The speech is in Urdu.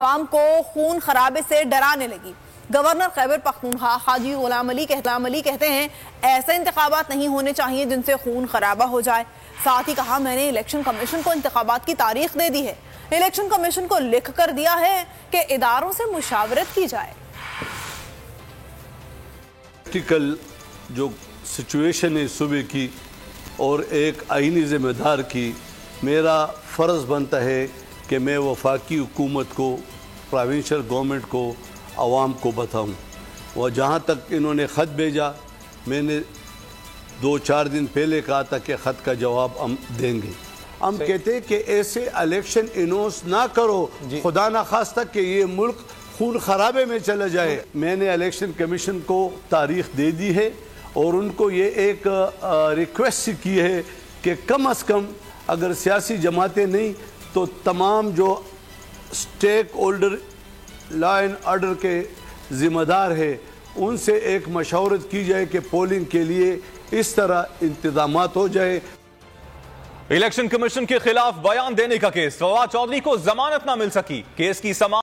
عوام کو خون خرابے سے ڈرانے لگی۔ گورنر خیبر پختونخوا حاجی غلام علی کہتے ہیں ایسے انتخابات نہیں ہونے چاہیے جن سے خون خرابہ ہو جائے۔ ساتھ ہی کہا میں نے الیکشن کمیشن کو انتخابات کی تاریخ دے دی ہے، الیکشن کمیشن کو لکھ کر دیا ہے کہ اداروں سے مشاورت کی جائے۔ پریکٹیکل جو سچویشن ہے صوبے کی اور ایک آئینی ذمہ دار کی، میرا فرض بنتا ہے کہ میں وفاقی حکومت کو، پروونشل گورنمنٹ کو، عوام کو بتاؤں۔ وہ جہاں تک انہوں نے خط بھیجا، میں نے 2-4 دن پہلے کہا تھا کہ خط کا جواب ہم دیں گے۔ ہم کہتے ہیں کہ ایسے الیکشن اناؤنس نہ کرو، خدا نخواستہ کہ یہ ملک خون خرابے میں چلا جائے۔ میں نے الیکشن کمیشن کو تاریخ دے دی ہے اور ان کو یہ ایک ریکویسٹ کی ہے کہ کم از کم اگر سیاسی جماعتیں نہیں تو تمام جو سٹیک ہولڈر لا اینڈ آرڈر کے ذمہ دار ہے ان سے ایک مشاورت کی جائے کہ پولنگ کے لیے اس طرح انتظامات ہو جائے۔ الیکشن کمیشن کے خلاف بیان دینے کا کیس، فواد چودھری کو ضمانت نہ مل سکی، کیس کی سماعت